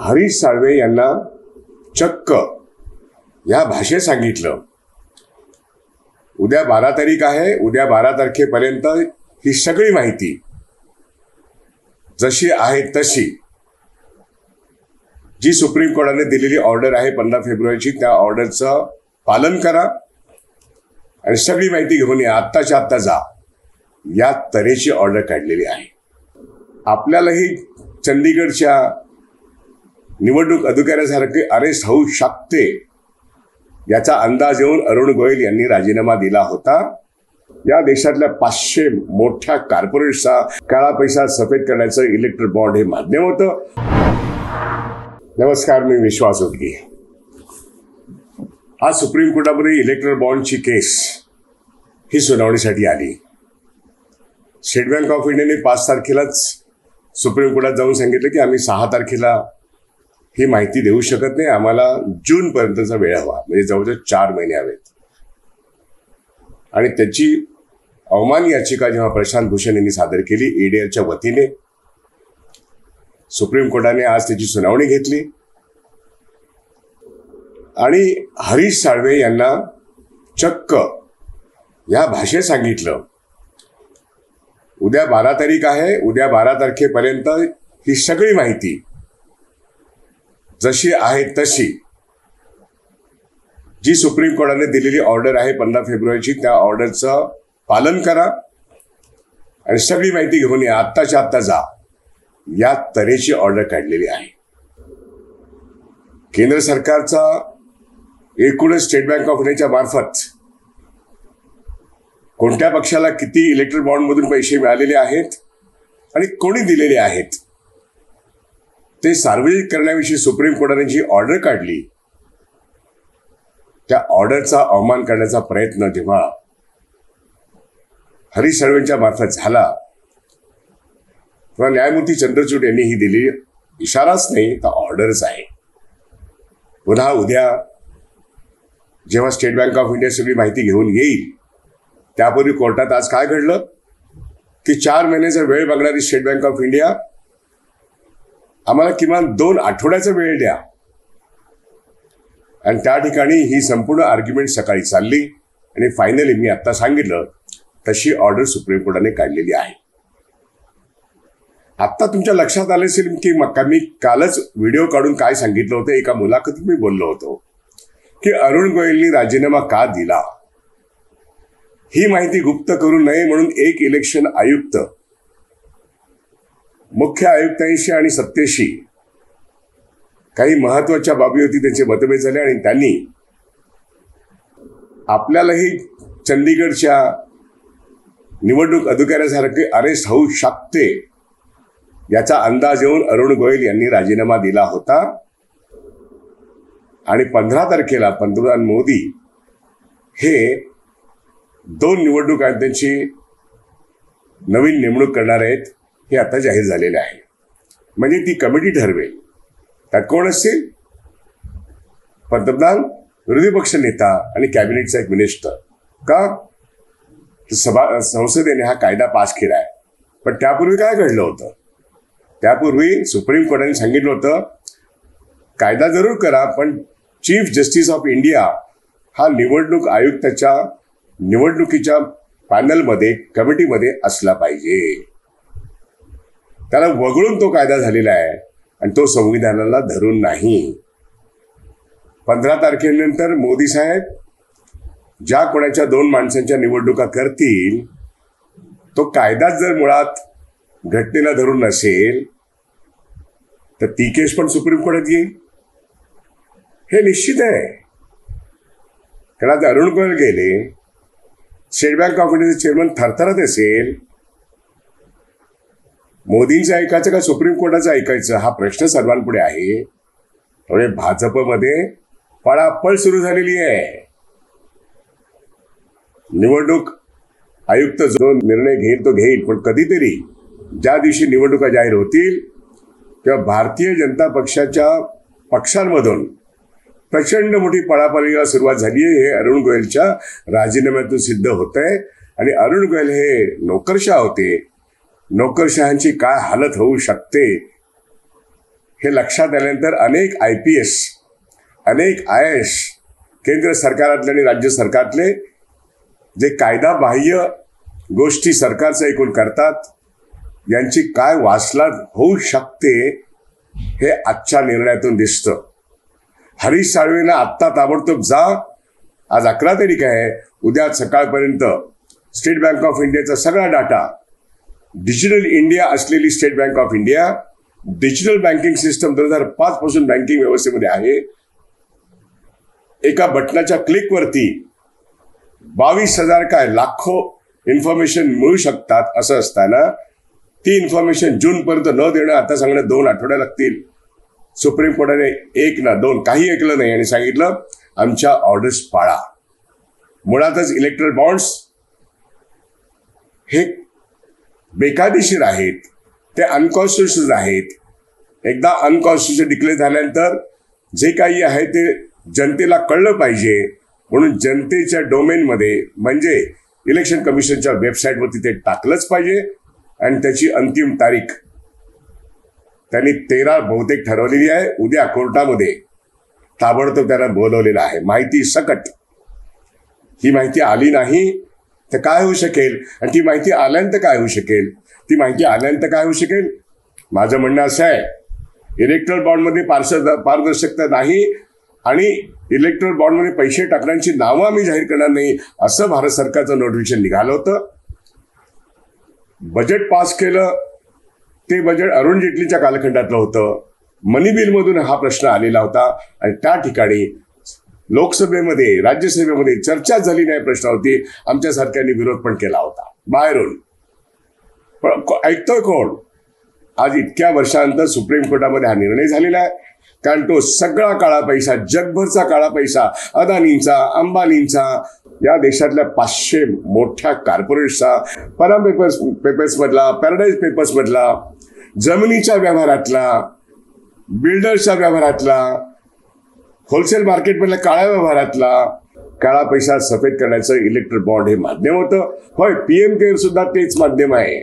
हरीश साळवे यांना चक्क या भाषेत सांगितलं, उद्या 12 तारीख आहे, उद्या 12 तारखेपर्यंत ही सगळी माहिती जशी आहे तशी जी सुप्रीम कोर्टाने दिलेली ऑर्डर आहे 15 फेब्रुवारीची, त्या ऑर्डरचं पालन करा आणि सगळी माहिती घेऊन या, आत्ताच्या आत्ता जा, या तऱ्हेची ऑर्डर काढलेली आहे. आपल्यालाही चंदीगडच्या निवडणूक अधिकाऱ्यासारखे अरेस्ट होऊ शकते याचा अंदाज येऊन अरुण गोयल यांनी राजीनामा दिला होता. या देशातल्या 500 मोठ्या कॉर्पोरेट्सचा काळा पैसा सफेद करण्याचं इलेक्ट्रल बॉन्ड हे माध्यम होतं. नमस्कार, मी विश्वास उदगी. आज सुप्रीम कोर्टामध्ये इलेक्ट्रल बॉन्डची केस ही सुनावणीसाठी आली. स्टेट बँक ऑफ इंडियाने 5 तारखेलाच सुप्रीम कोर्टात जाऊन सांगितलं की आम्ही 6 तारखेला ही माहिती देऊ शकत नाही, आम्हाला जूनपर्यंतचा वेळ हवा, म्हणजे जवळजवळ 4 महिने हवेत. आणि त्याची अवमान याचिका जेव्हा प्रशांत भूषण यांनी सादर केली ईडीच्या वतीने, सुप्रीम कोर्टाने आज त्याची सुनावणी घेतली आणि हरीश साळवे यांना चक्क या भाषेत सांगितलं, उद्या 12 तारीख आहे, उद्या 12 तारखेपर्यंत ही सगळी माहिती जशी आहे तशी जी सुप्रीम कोर्टाने दिलेली ऑर्डर आहे 15 फेब्रुवारीची, त्या ऑर्डरचं पालन करा आणि सगळी माहिती घेऊन या, आत्ताच्या आत्ता जा, या तऱ्हेची ऑर्डर काढलेली आहे. केंद्र सरकारचा एकूणच स्टेट बँक ऑफ इंडियाच्या मार्फत कोणत्या पक्षाला किती इलेक्ट्रल बॉन्डमधून पैसे मिळालेले आहेत आणि कोणी दिलेले आहेत ते सार्वजनिक करण्याविषयी सुप्रीम कोर्टाने जी ऑर्डर काढली, त्या ऑर्डरचा अवमान करण्याचा प्रयत्न जेव्हा हरीश साळवेंच्या मार्फत झाला तेव्हा न्यायमूर्ती चंद्रचूड यांनी ही दिली इशाराच नाही तर ऑर्डरच आहे. पुन्हा उद्या जेव्हा स्टेट बँक ऑफ इंडिया सगळी माहिती घेऊन येईल, त्यापूर्वी कोर्टात आज काय घडलं की 4 महिन्याचा वेळ मागणारी स्टेट बँक ऑफ इंडिया आम्हाला किमान 2 आठवड्याचा वेळ द्या, आणि त्या ठिकाणी ही संपूर्ण आर्ग्युमेंट सकाळी चालली आणि फायनली मी आता सांगितलं तशी ऑर्डर सुप्रीम कोर्टाने काढलेली आहे. आता तुमच्या लक्षात आले असेल की मी कालच व्हिडिओ काढून काय सांगितलं होतं, एका मुलाखतीत मी बोललो होतो की अरुण गोयलनी राजीनामा का दिला, ही माहिती गुप्त करू नये म्हणून एक इलेक्शन आयुक्त मुख्य आयुक्तांशी आणि सत्तेशी काही महत्वाच्या बाबीवरती त्यांचे मतभेद झाले आणि त्यांनी आपल्यालाही चंदीगडच्या निवडणूक अधिकाऱ्यासारखे अरेस्ट होऊ शकते याचा अंदाज येऊन अरुण गोयल यांनी राजीनामा दिला होता. आणि 15 तारखेला पंतप्रधान मोदी हे 2 निवडणूक आयुक्तांची नवीन नेमणूक करणार आहेत, हे आता जाहीर झालेले आहे. म्हणजे ती कमिटी ठरवेल त्यात कोण असतील, पंतप्रधान, विरोधी पक्ष नेता आणि कॅबिनेटचा एक मिनिस्टर. का संसदेने हा कायदा पास केला आहे. पण त्यापूर्वी काय घडलं होतं, त्यापूर्वी सुप्रीम कोर्टाने सांगितलं होतं कायदा जरूर करा पण चीफ जस्टिस ऑफ इंडिया हा निवडणूक आयुक्ताच्या निवडणुकीच्या पॅनलमध्ये कमिटीमध्ये असला पाहिजे. त्याला वगळून तो कायदा झालेला आहे आणि तो संविधानाला धरून नाही. 15 तारखेनंतर मोदी साहेब ज्या कोणाच्या 2 माणसांच्या निवडणुका करतील, तो कायदाच जर मुळात घटनेला धरून नसेल तर ती केस पण सुप्रीम कोर्टात येईल, हे निश्चित आहे. कारण आज अरुण गोयल गेले, स्टेट बँक ऑफ इंडियाचे चेअरमन थरथरत असेल, मोदींचं ऐकायचं का सुप्रीम कोर्टाचं ऐकायचं हा प्रश्न सर्वांपुढे आहे. त्यामुळे भाजपमध्ये पळापळ सुरू झालेली आहे. निवडणूक आयुक्त जो निर्णय घेईल तो घेईल, पण कधीतरी ज्या दिवशी निवडणुका जाहीर होतील तेव्हा भारतीय जनता पक्षाच्या पक्षांमधून प्रचंड मोठी पळापळीला सुरुवात झाली आहे. हे अरुण गोयलच्या राजीनाम्यातून सिद्ध होत आहे. आणि अरुण गोयल हे नोकरशाह होते, नोकरशहांची काय हालत होऊ शकते हे लक्षात आल्यानंतर अनेक IPS, अनेक IAS केंद्र सरकारातले आणि राज्य सरकारतले जे कायदा बाह्य गोष्टी सरकारचं ऐकून करतात, यांची काय वासलात होऊ शकते हे आजच्या निर्णयातून दिसतं. हरीश साळवेंना आत्ता ताबडतोब जा. आज 11 तारीख आहे. उद्या सकाळपर्यंत स्टेट बँक ऑफ इंडियाचा सगळा डाटा, डिजिटल इंडिया असलेली state bank of India digital banking system 2005 पासून बँकिंग व्यवस्थेमध्ये आहे. एका बटनाच्या क्लिकवरती 22,000 काय लाखो इन्फॉर्मेशन मिळू शकतात. असं असताना ती इन्फॉर्मेशन जूनपर्यंत न देणं, आता सांगणं 2 आठवडे लागतील. सुप्रीम कोर्टाने 1 ना 2 काही ऐकलं नाही आणि सांगितलं आमच्या ऑर्डर्स पाळा. मुळातच इलेक्ट्रल बॉन्ड्स हे बेकायदेशीर आहेत, ते अनकॉन्स्टिट्युशनल आहेत. एकदा अनकॉन्स्टिट्युशनल डिक्लेअर झाल्यानंतर जे काही आहे ते जनतेला कळलं पाहिजे, म्हणून जनतेच्या डोमेनमध्ये म्हणजे इलेक्शन कमिशनच्या वेबसाईटवरती ते टाकलंच पाहिजे. आणि त्याची अंतिम तारीख त्यांनी 13 बहुतेक ठरवलेली आहे. उद्या कोर्टामध्ये ताबडतोब त्यांना बोलवलेलं आहे. माहिती सकट. ही माहिती आली नाही तर काय होऊ शकेल, आणि ती माहिती आल्यानंतर काय होऊ शकेल, ती माहिती आल्यानंतर काय होऊ शकेल. माझं म्हणणं असं आहे, इलेक्ट्रल बॉन्डमध्ये पारदर्शकता नाही आणि इलेक्ट्रल बॉन्डमध्ये पैसे टाकण्याची नावं आम्ही जाहीर करणार नाही, असं भारत सरकारचं नोटिफिकेशन निघालं होतं. बजेट पास केलं ते बजेट अरुण जेटलीच्या कालखंडातलं होतं. मनी बिलमधून हा प्रश्न आलेला होता आणि त्या ठिकाणी लोकसभेमध्ये राज्यसभेमध्ये चर्चा झाली नाही प्रश्नावरती. आमच्या सरकारने विरोध पण केला होता बाहेरून. पण ऐकतोय कोण? आज इतक्या वर्षानंतर सुप्रीम कोर्टामध्ये हा निर्णय झालेला आहे. कारण तो सगळा काळा पैसा, जगभरचा काळा पैसा, अदानींचा, अंबानींचा, या देशातल्या 500 मोठ्या कॉर्पोरेट्सचा, पराम पेपर्स मधला, पॅराडाईज पेपर्स मधला, जमिनीच्या व्यवहारातला, बिल्डर्सच्या व्यवहारातला, होलसेल मार्केटमधल्या काळ्या व्यवहारातला काळा पैसा सफेद करण्याचं इलेक्ट्रल बॉन्ड हे माध्यम होतं. होय, PM केअर सुद्धा तेच माध्यम आहे.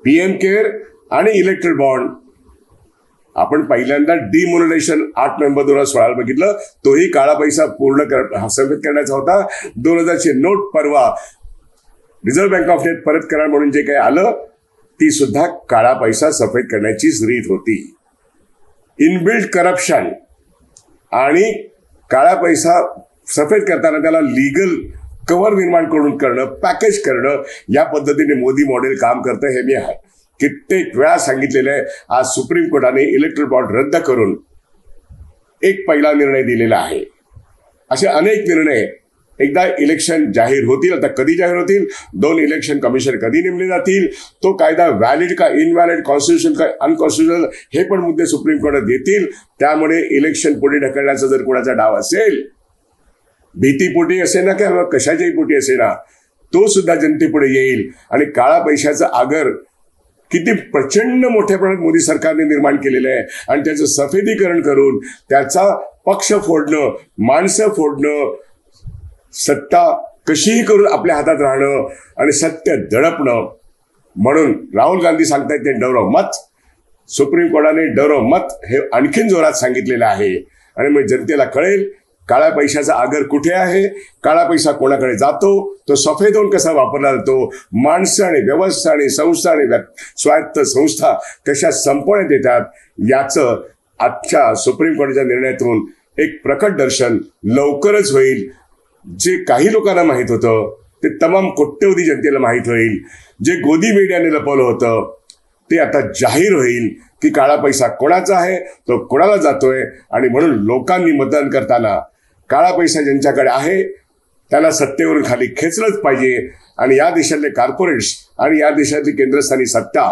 PM केअर आणि इलेक्ट्रल बॉन्ड आपण पहिल्यांदा डिमोनेटायझेशन 8 नोव्हेंबर 2016 बघितलं. तोही काळा पैसा पूर्ण सफेद करण्याचा होता. 2000ची नोट परवा रिझर्व्ह बँक ऑफ इंडिया परत करा म्हणून जे काही आलं, ती सुद्धा काळा पैसा सफेद करण्याचीच रीत होती. इनबिल्ट करप्शन आणि काळा पैसा सफेद करताना त्याला लीगल कव्हर निर्माण करणं, पॅकेज करणं, या पद्धतीने मोदी मॉडेल काम करतं. हे मी कित्येक वेळा सांगितलेलं आहे. आज सुप्रीम कोर्टाने इलेक्ट्रल बॉन्ड रद्द करून एक पहिला निर्णय दिलेला आहे. असे अनेक निर्णय. एकदा इलेक्शन जाहीर होतील, आता कधी जाहीर होतील, 2 इलेक्शन कमिशन कधी नेमले जातील, तो कायदा व्हॅलिड का इनव्हॅलिड, कॉन्स्टिट्युशन का अनकॉन्स्टिट्युशनल, हे पण मुद्दे सुप्रीम कोर्टात देतील. त्यामुळे इलेक्शन पुढे ढकलण्याचा जर कोणाचा डाव असेल, भीतीपोटी असे ना किंवा कशाच्याही पोटी असे ना, तो सुद्धा जनतेपुढे येईल. आणि काळा पैशाचा आगर किती प्रचंड मोठ्या प्रमाणात मोदी सरकारने निर्माण केलेलं आहे आणि त्याचं सफेदीकरण करून त्याचा पक्ष फोडणं, माणसं फोडणं, सत्ता कशीही करून आपल्या हातात राहणं आणि सत्य दडपणं. म्हणून राहुल गांधी सांगतायत ते डरव मत. सुप्रीम कोर्टाने डरव मत हे आणखीन जोरात सांगितलेलं आहे. आणि मग जनतेला कळेल काळ्या पैशाचा आगर कुठे आहे, काळा पैसा कोणाकडे जातो, तो सफेद होऊन कसा वापरला जातो, माणसं आणि व्यवस्था आणि संस्था आणि स्वायत्त संस्था कशा संपवण्यात येतात, याचं आजच्या सुप्रीम कोर्टाच्या निर्णयातून एक प्रकट दर्शन लवकरच होईल. जे काही लोकांना माहित होतं ते तमाम कोट्यवधी जनतेला माहित होईल. जे गोदी मीडियाने लपवलं होतं ते आता जाहीर होईल की काळा पैसा कोणाचा आहे, तो कोणाला जातोय. आणि म्हणून लोकांनी मतदान करताना काळा पैसा ज्यांच्याकडे आहे त्याला सत्तेवरून खाली खेचलंच पाहिजे. आणि या देशातले कॉर्पोरेट्स आणि या देशातली केंद्रस्थानी सत्ता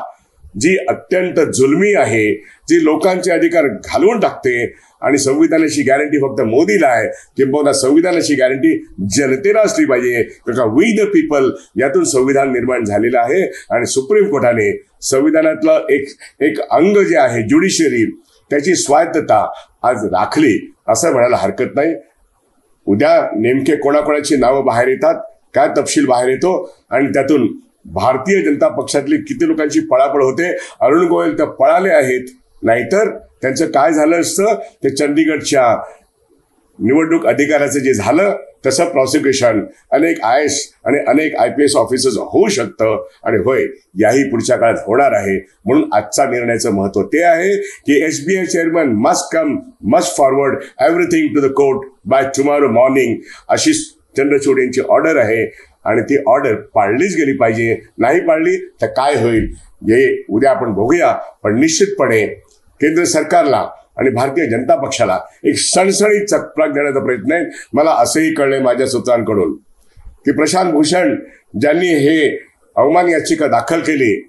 जी अत्यंत जुलमी आहे, जी लोकांचे अधिकार घालवून टाकते, आणि संविधानाची गॅरंटी फक्त मोदीला आहे, किंबहुना संविधानाची गॅरंटी जनतेला असली पाहिजे. कारण वी द पीपल यातून संविधान निर्माण झालेलं आहे. आणि सुप्रीम कोर्टाने संविधानातलं एक अंग जे आहे ज्युडिशियरी, त्याची स्वायत्तता आज राखली असं म्हणायला हरकत नाही. उद्या नेमके कोणाकोणाची नावं बाहेर येतात, काय तपशील बाहेर येतो, आणि त्यातून भारतीय जनता पक्षातली किती लोकांची पळापळ होते. अरुण गोयल तर पळाले आहेत, नाहीतर त्यांचं काय झालं असतं ते चंदीगडच्या निवडणूक अधिकाऱ्याचं जे झालं तसं प्रॉसिक्युशन अनेक IAS आणि अनेक IPS ऑफिसर्स होऊ शकतं आणि होय याही पुढच्या काळात होणार आहे. म्हणून आजचा निर्णयाचं महत्व ते आहे की SBI chairman must forward everything to the court by tomorrow morning अशी चंद्रचूड यांची ऑर्डर आहे आणि ती ऑर्डर पाळलीच गेली पाहिजे. नाही पाळली तर काय होईल हे उद्या आपण बघूया. पण निश्चितपणे केंद्र सरकारला आणि भारतीय जनता पक्षाला एक सणसणीत चकप्राक देण्याचा प्रयत्न आहे. मला असंही कळलंय माझ्या सूत्रांकडून की प्रशांत भूषण ज्यांनी हे अवमान याचिका दाखल केली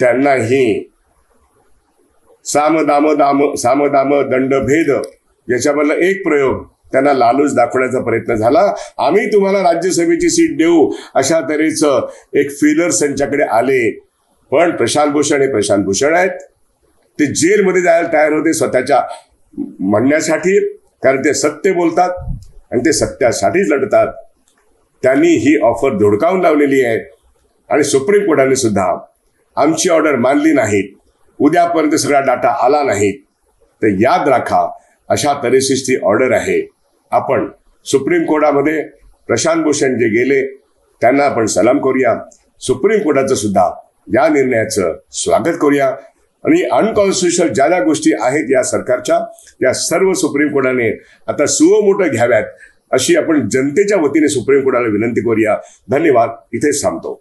त्यांनाही सामदाम दंडभेद याच्यामधला एक प्रयोग त्यांना लालूच दाखवण्याचा प्रयत्न झाला. आम्ही तुम्हाला राज्यसभेची सीट देऊ अशा तऱ्हेचं एक फिलर त्यांच्याकडे आले. पण प्रशांत भूषण हे प्रशांत भूषण आहेत. ते जेलमध्ये जायला तयार होते स्वतःच्या म्हणण्यासाठी, कारण ते सत्य बोलतात आणि ते सत्यासाठीच लढतात. त्यांनी ही ऑफर धुडकावून लावलेली आहे आणि सुप्रीम कोर्टाने सुद्धा आमची ऑर्डर मानली नाही. उद्यापर्यंत सगळा डाटा आला नाही तर याद राखा अशा तऱ्हेची ती ऑर्डर आहे. आपण सुप्रीम कोर्टामध्ये प्रशांत भूषण जे गेले त्यांना आपण सलाम करूया. सुप्रीम कोर्टाचं सुद्धा या निर्णयाचं स्वागत करूया आणि अनकॉन्स्टिट्युशनल ज्या ज्या गोष्टी आहेत या सरकारच्या या सर्व सुप्रीम कोर्टाने आता सुमोटो घ्याव्यात अशी आपण जनतेच्या वतीने सुप्रीम कोर्टाला विनंती करूया. धन्यवाद. इथेच थांबतो.